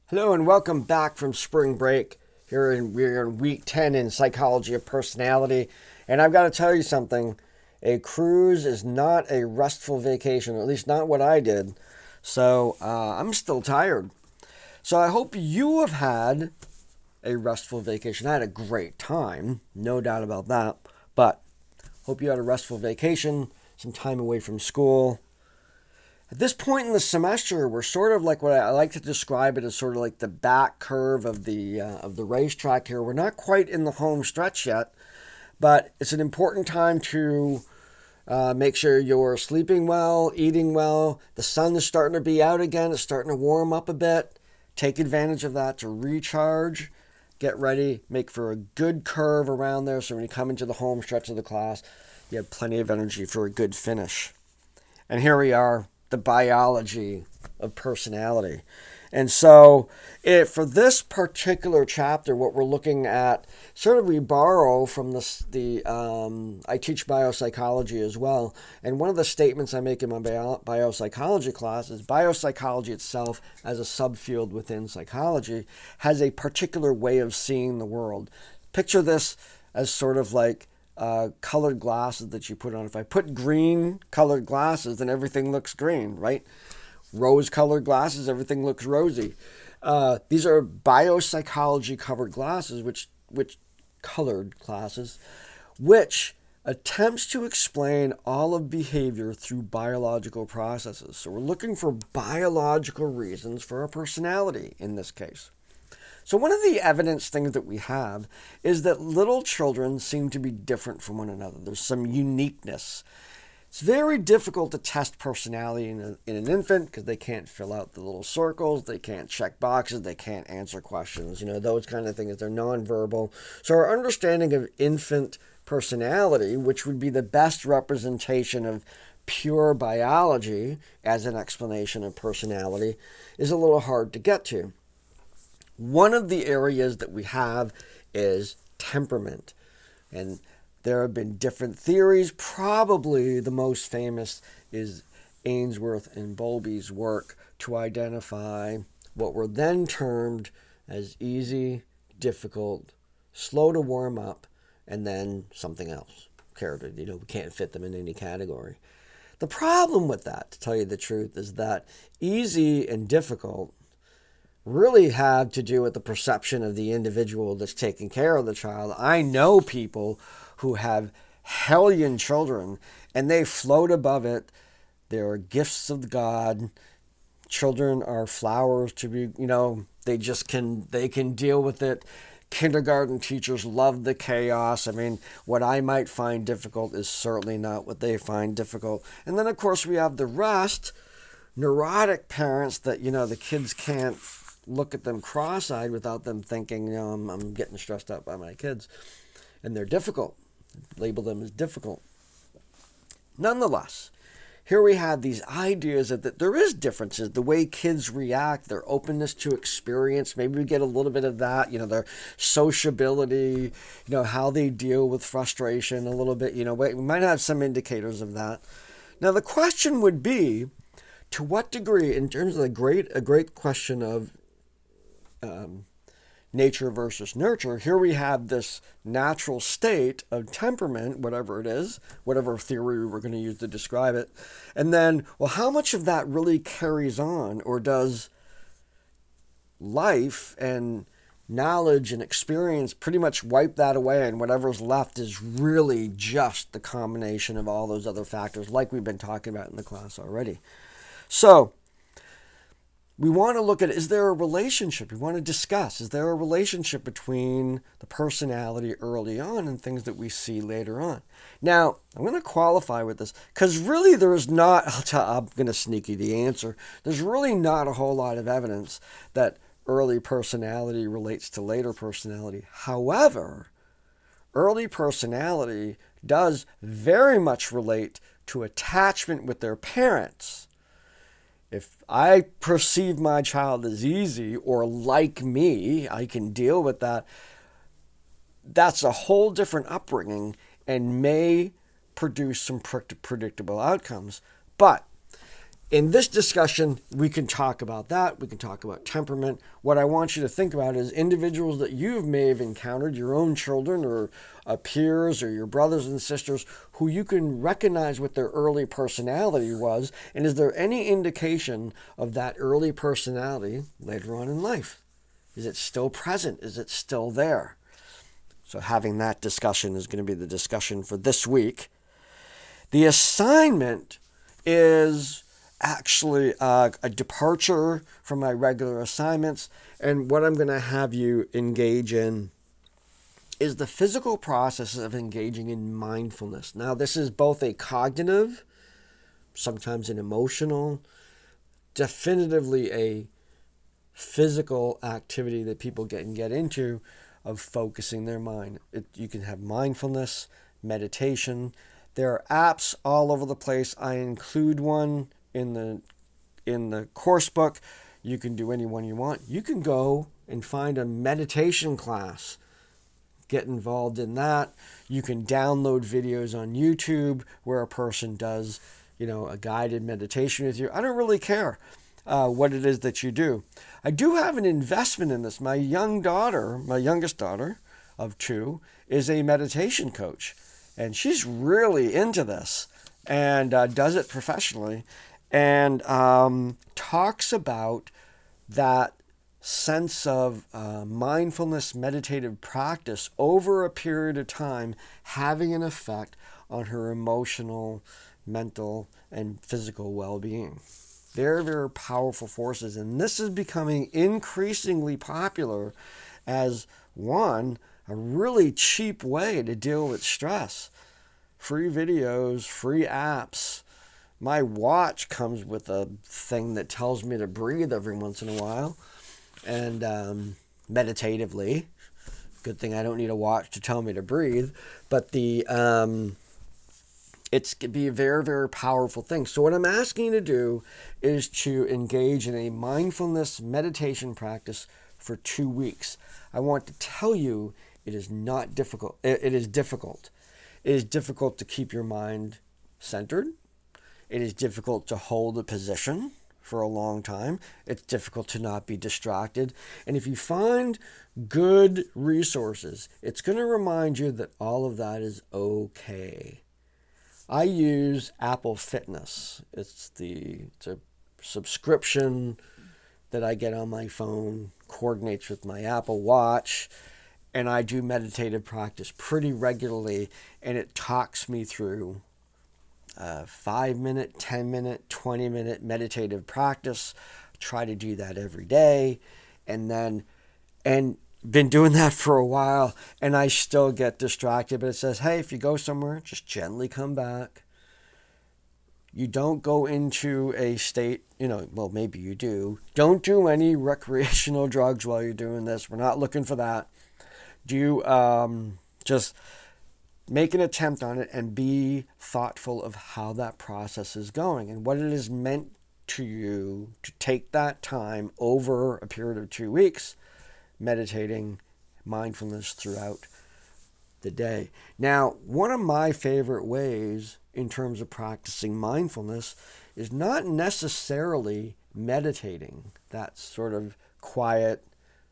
Hello and welcome back from spring break. We're in week 10 in psychology of personality. And I've got to tell you something. A cruise is not a restful vacation, or at least not what I did. So I'm still tired. So I hope you have had a restful vacation. I had a great time, no doubt about that. But hope you had a restful vacation, some time away from school. At this point in the semester, we're sort of like what I like to describe it as sort of like the back curve of the racetrack here. We're not quite in the home stretch yet, but it's an important time to make sure you're sleeping well, eating well. The sun is starting to be out again. It's starting to warm up a bit. Take advantage of that to recharge. Get ready. Make for a good curve around there so when you come into the home stretch of the class, you have plenty of energy for a good finish. And here we are, the biology of personality. And so for this particular chapter, what we're looking at, sort of we borrow from I teach biopsychology as well. And one of the statements I make in my biopsychology class is biopsychology itself, as a subfield within psychology, has a particular way of seeing the world. Picture this as sort of like colored glasses that you put on. If I put green colored glasses, then everything looks green, right? Rose colored glasses, everything looks rosy. These are biopsychology covered glasses, which colored glasses, which attempts to explain all of behavior through biological processes. So we're looking for biological reasons for our personality in this case. So one of the evidence things that we have is that little children seem to be different from one another. There's some uniqueness. It's very difficult to test personality in an infant because they can't fill out the little circles, they can't check boxes, they can't answer questions, those kind of things. They're nonverbal. So our understanding of infant personality, which would be the best representation of pure biology as an explanation of personality, is a little hard to get to. One of the areas that we have is temperament. And there have been different theories. Probably the most famous is Ainsworth and Bowlby's work to identify what were then termed as easy, difficult, slow to warm up, and then something else. We can't fit them in any category. The problem with that, to tell you the truth, is that easy and difficult really have to do with the perception of the individual that's taking care of the child. I know people who have hellion children and they float above it. They're gifts of God. Children are flowers to be, they can deal with it. Kindergarten teachers love the chaos. I mean, what I might find difficult is certainly not what they find difficult. And then, of course, we have the rest, neurotic parents that, the kids can't look at them cross-eyed without them thinking, I'm getting stressed out by my kids. And they're difficult. Label them as difficult. Nonetheless, here we have these ideas that there is differences. The way kids react, their openness to experience, maybe we get a little bit of that, their sociability, how they deal with frustration a little bit. We might have some indicators of that. Now, the question would be, to what degree, in terms of a great question of nature versus nurture, here we have this natural state of temperament, whatever it is, whatever theory we're going to use to describe it. And then, well, how much of that really carries on, or does life and knowledge and experience pretty much wipe that away, and whatever's left is really just the combination of all those other factors like we've been talking about in the class already. So we want to look at, is there a relationship? We want to discuss, is there a relationship between the personality early on and things that we see later on? Now, I'm going to qualify with this, because really there is not, I'm going to sneak you the answer, there's really not a whole lot of evidence that early personality relates to later personality. However, early personality does very much relate to attachment with their parents. If I perceive my child as easy or like me, I can deal with that. That's a whole different upbringing and may produce some predictable outcomes. But In this discussion, we can talk about that. We can talk about temperament. What I want you to think about is individuals that you may have encountered, your own children or peers or your brothers and sisters, who you can recognize what their early personality was. And is there any indication of that early personality later on in life? Is it still present? Is it still there? So having that discussion is going to be the discussion for this week. The assignment is actually a departure from my regular assignments. And what I'm going to have you engage in is the physical process of engaging in mindfulness. Now, this is both a cognitive, sometimes an emotional, definitively a physical activity that people can get into of focusing their mind. You can have mindfulness, meditation. There are apps all over the place. I include one in the course book. You can do any one you want. You can go and find a meditation class. Get involved in that. You can download videos on YouTube where a person does, a guided meditation with you. I don't really care what it is that you do. I do have an investment in this. My youngest daughter of 2, is a meditation coach. And she's really into this and does it professionally and talks about that sense of mindfulness, meditative practice over a period of time having an effect on her emotional, mental, and physical well-being. Very, very powerful forces. And this is becoming increasingly popular as a really cheap way to deal with stress. Free videos, free apps. My watch comes with a thing that tells me to breathe every once in a while. And meditatively. Good thing I don't need a watch to tell me to breathe. But it's going to be a very, very powerful thing. So what I'm asking you to do is to engage in a mindfulness meditation practice for 2 weeks. I want to tell you it is not difficult. It is difficult. It is difficult to keep your mind centered. It is difficult to hold a position for a long time. It's difficult to not be distracted. And if you find good resources, it's going to remind you that all of that is okay. I use Apple Fitness. It's a subscription that I get on my phone, coordinates with my Apple Watch, and I do meditative practice pretty regularly, and it talks me through 5-minute, 10-minute, 20-minute meditative practice. Try to do that every day, and been doing that for a while, and I still get distracted. But it says, hey, if you go somewhere, just gently come back. You don't go into a state, well, maybe you do. Don't do any recreational drugs while you're doing this. We're not looking for that. Just make an attempt on it and be thoughtful of how that process is going and what it is meant to you to take that time over a period of 2 weeks, meditating, mindfulness throughout the day. Now, one of my favorite ways in terms of practicing mindfulness is not necessarily meditating, that sort of quiet,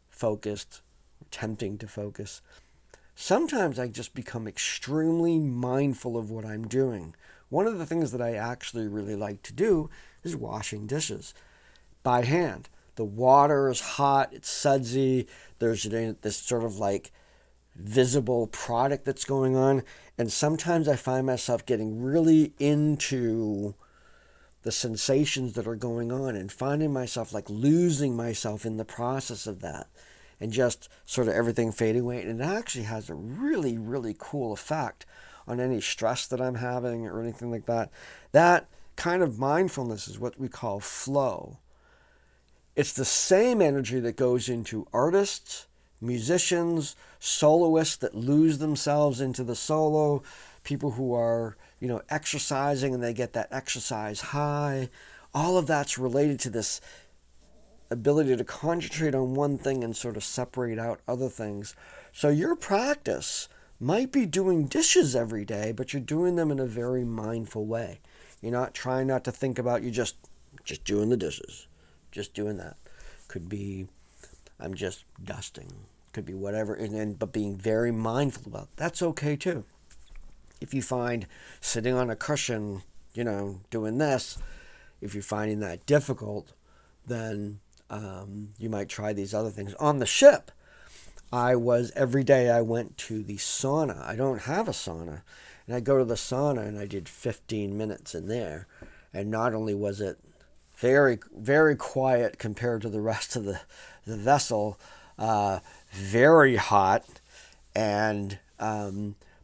focused, attempting to focus. Sometimes I just become extremely mindful of what I'm doing. One of the things that I actually really like to do is washing dishes by hand. The water is hot, it's sudsy, there's this sort of like visible product that's going on, and sometimes I find myself getting really into the sensations that are going on and finding myself like losing myself in the process of that and just sort of everything fading away. And it actually has a really, really cool effect on any stress that I'm having or anything like that. That kind of mindfulness is what we call flow. It's the same energy that goes into artists, musicians, soloists that lose themselves into the solo, people who are, exercising and they get that exercise high. All of that's related to this ability to concentrate on one thing and sort of separate out other things. So your practice might be doing dishes every day, but you're doing them in a very mindful way. You're not trying not to think about, you just just doing the dishes, just doing that. Could be I'm just dusting. Could be whatever, but being very mindful about it. That's okay too. If you find sitting on a cushion, doing this, if you're finding that difficult, then you might try these other things. On the ship, every day I went to the sauna. I don't have a sauna. And I go to the sauna and I did 15 minutes in there. And not only was it very, very quiet compared to the rest of the vessel, very hot, and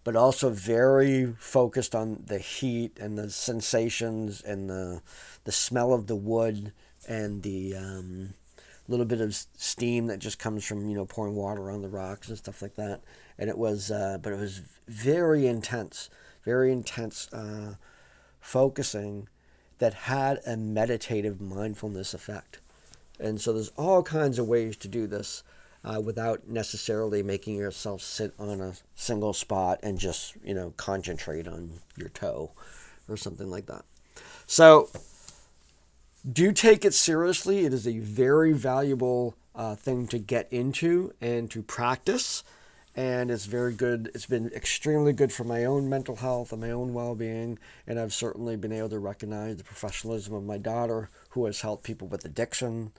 but also very focused on the heat and the sensations and the smell of the wood and the little bit of steam that just comes from pouring water on the rocks and stuff like that. And it was but it was very intense focusing that had a meditative mindfulness effect. And so there's all kinds of ways to do this without necessarily making yourself sit on a single spot and just concentrate on your toe or something like that. So do take it seriously. It is a very valuable thing to get into and to practice. And it's very good. It's been extremely good for my own mental health and my own well-being. And I've certainly been able to recognize the professionalism of my daughter, who has helped people with addiction,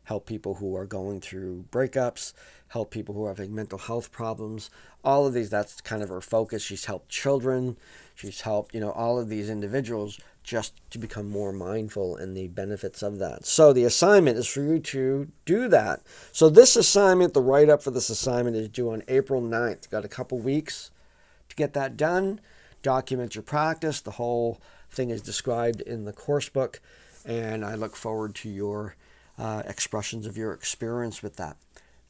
help people who are going through breakups, help people who are having mental health problems. All of these, that's kind of her focus. She's helped children. She's helped, all of these individuals just to become more mindful and the benefits of that. So the assignment is for you to do that. So this assignment, the write-up for this assignment is due on April 9th. Got a couple weeks to get that done. Document your practice. The whole thing is described in the course book, and I look forward to your expressions of your experience with that.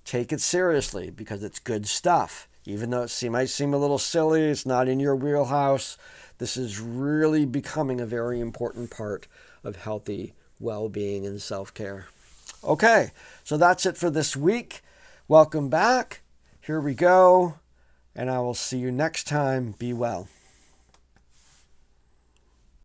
Take it seriously because it's good stuff. Even though it might seem a little silly, it's not in your wheelhouse, this is really becoming a very important part of healthy well-being and self-care. Okay, so that's it for this week. Welcome back. Here we go. And I will see you next time. Be well.